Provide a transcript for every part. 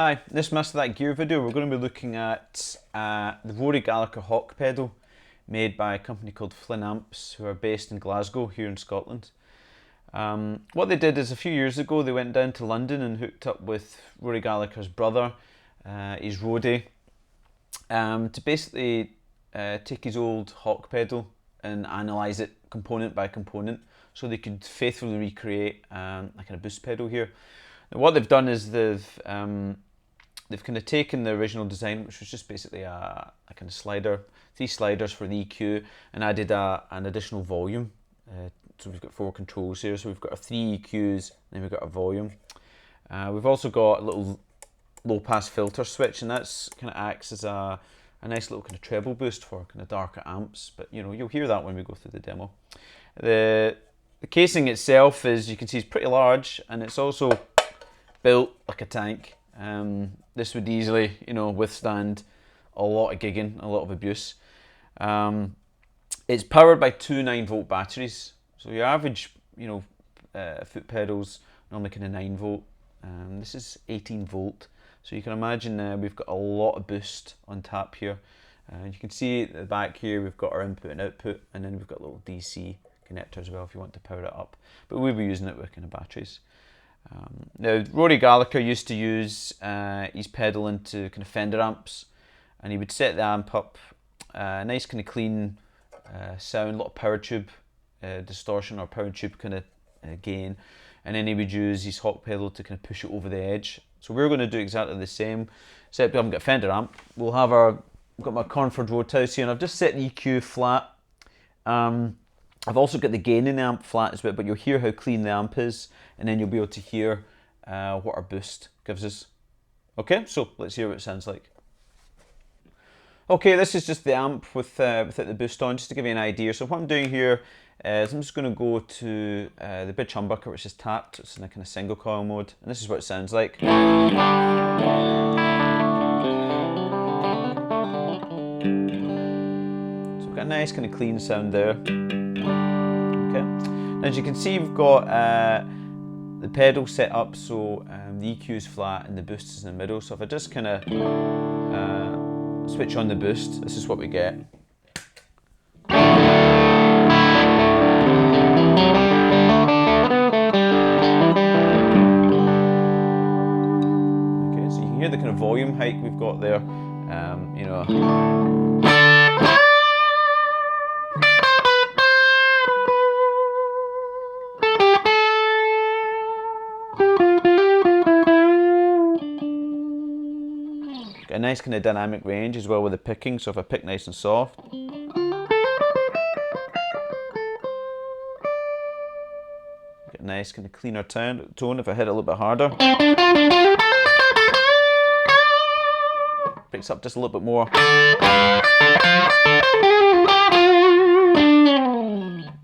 Hi, in this MasterThatGear video we're going to be looking at the Rory Gallagher Hawk pedal made by a company called Flynn amps, who are based in Glasgow here in Scotland. What they did is a few years ago they went down to London and hooked up with Rory Gallagher's brother, his roadie, to basically take his old Hawk pedal and analyse it component by component so they could faithfully recreate a kind of boost pedal here. Now, what they've done is they've kind of taken the original design, which was just basically a kind of slider, 3 sliders for the EQ, and added an additional volume. So we've got 4 controls here. So we've got our 3 EQs, and then we've got a volume. We've also got a little low-pass filter switch, and that's kind of acts as a nice little kind of treble boost for kind of darker amps. But you know, you'll hear that when we go through the demo. The casing itself, is, you can see, is pretty large, and it's also built like a tank. This would easily, you know, withstand a lot of gigging, a lot of abuse. It's powered by 2 9-volt batteries. So your average, you know, foot pedals normally kind of 9 volt. This is 18 volt. So you can imagine we've got a lot of boost on tap here. You can see at the back here we've got our input and output, and then we've got a little DC connector as well if you want to power it up. But we'll be using it with kind of batteries. Now, Rory Gallagher used to use his pedal into kind of Fender amps, and he would set the amp up, nice kind of clean sound, a lot of power tube distortion or power tube kind of gain, and then he would use his Hawk pedal to kind of push it over the edge. So we're going to do exactly the same, except we haven't got a Fender amp. We've got my Cornford Roadhouse here, and I've just set the EQ flat. I've also got the gain in the amp flat as well, but you'll hear how clean the amp is, and then you'll be able to hear what our boost gives us. Okay, so let's hear what it sounds like. Okay, this is just the amp without the boost on, just to give you an idea. So what I'm doing here is I'm just going to go to the bridge humbucker, which is tapped. It's in a kind of single coil mode, and this is what it sounds like. So we've got a nice kind of clean sound there. Okay. Now, as you can see, we've got the pedal set up so the EQ is flat and the boost is in the middle. So if I just kind of switch on the boost, this is what we get. Okay, so you can hear the kind of volume hike we've got there. You know. A nice kind of dynamic range as well with the picking, so if I pick nice and soft, get a nice kind of cleaner tone if I hit it a little bit harder. Picks up just a little bit more.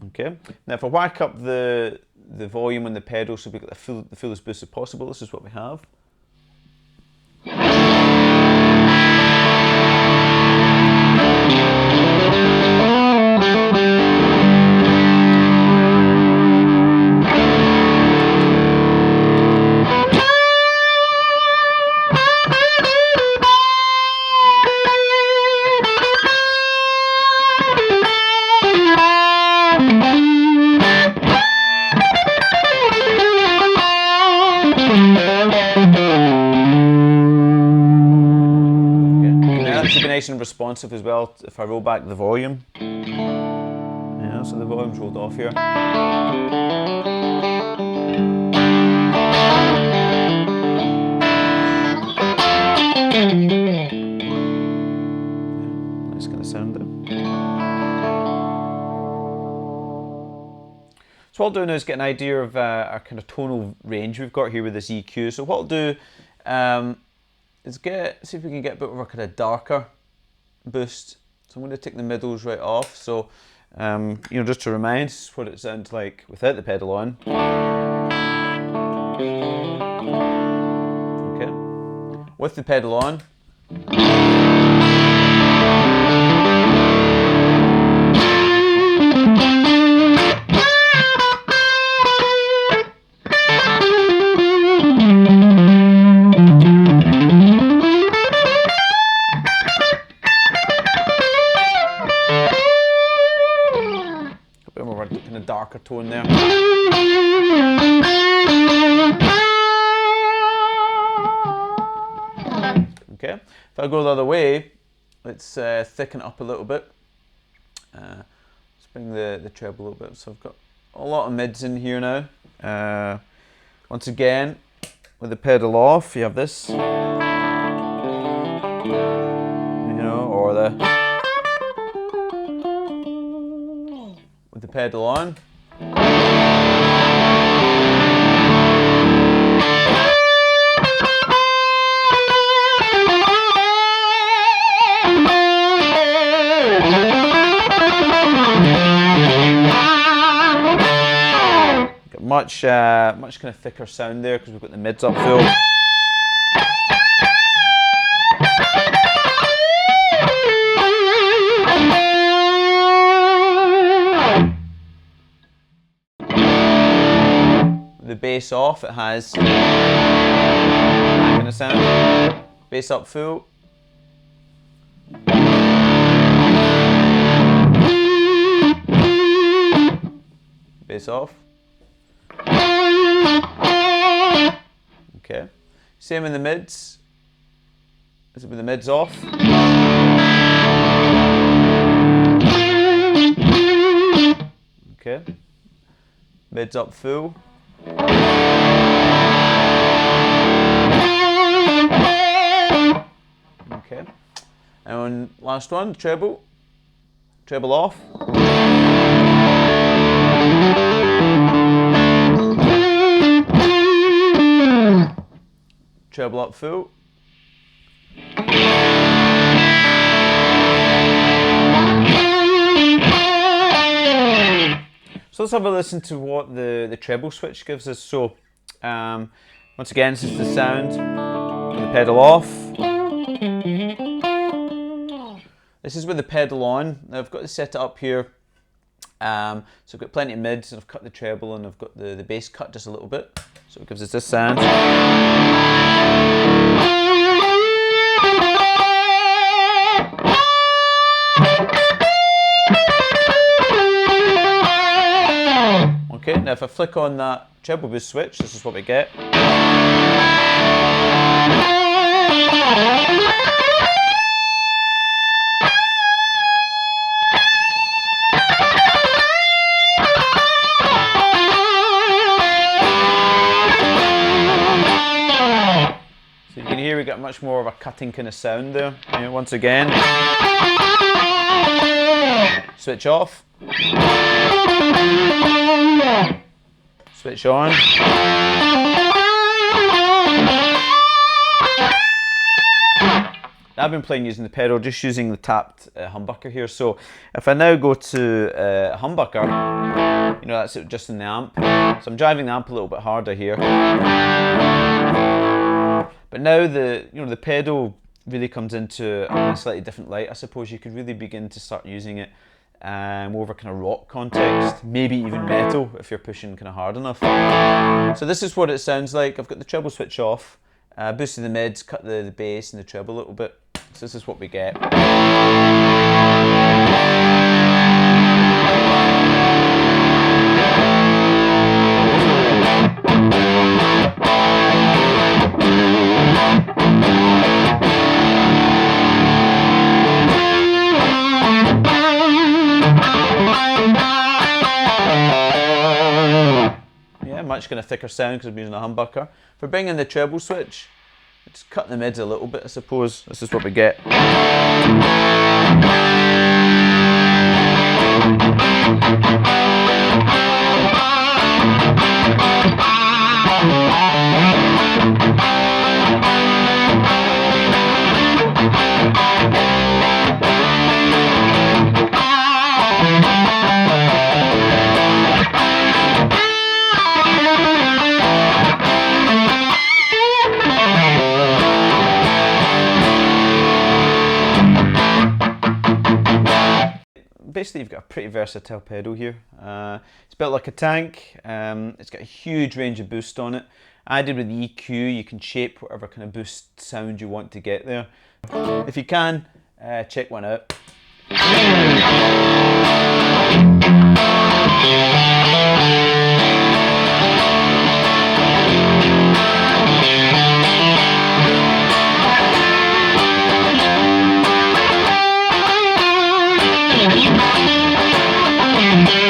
Okay, now if I whack up the volume on the pedal so we get the fullest boost as possible, this is what we have. Should be nice and responsive as well if I roll back the volume. Yeah, so the volume's rolled off here. Nice kind of sound there. So what I'll do now is get an idea of our kind of tonal range we've got here with this EQ. So what I'll do is see if we can get a bit of a kind of darker boost. So I'm going to take the middles right off. So you know, just to remind what it sounds like without the pedal on. Okay. With the pedal on. darker tone there. Okay, if I go the other way, let's thicken it up a little bit. Let's bring the treble a little bit. So I've got a lot of mids in here now. Once again, with the pedal off, you have this, you know, or with the pedal on. Much kind of thicker sound there because we've got the mids up full. With the bass off, it has that kind of sound. Bass up full. Bass off. Okay, same in the mids. Is it with the mids off? Okay, mids up full. Okay, and last one, treble. Treble off. Treble up full. So let's have a listen to what the treble switch gives us. So once again, this is the sound with the pedal off. This is with the pedal on. Now I've got to set it up here. So I've got plenty of mids and I've cut the treble and I've got the bass cut just a little bit. So it gives us this sound. Okay, now if I flick on that treble boost switch, this is what we get. So you can hear we got much more of a cutting kind of sound there. You know, once again, switch off. Switch on. I've been playing using the pedal, just using the tapped humbucker here. So if I now go to humbucker, you know, that's it just in the amp. So I'm driving the amp a little bit harder here. But now the pedal really comes into a slightly different light. I suppose you could really begin to start using it more of a kind of rock context, maybe even metal if you're pushing kind of hard enough. So this is what it sounds like. I've got the treble switch off, boosted the mids, cut the bass and the treble a little bit. So this is what we get. Much kind of thicker sound because I'm using a humbucker. For bringing the treble switch, just cut the mids a little bit, I suppose. This is what we get. Basically, you've got a pretty versatile pedal here. It's built like a tank. It's got a huge range of boost on it. I did with the EQ, you can shape whatever kind of boost sound you want to get there. If you can, check one out. Thank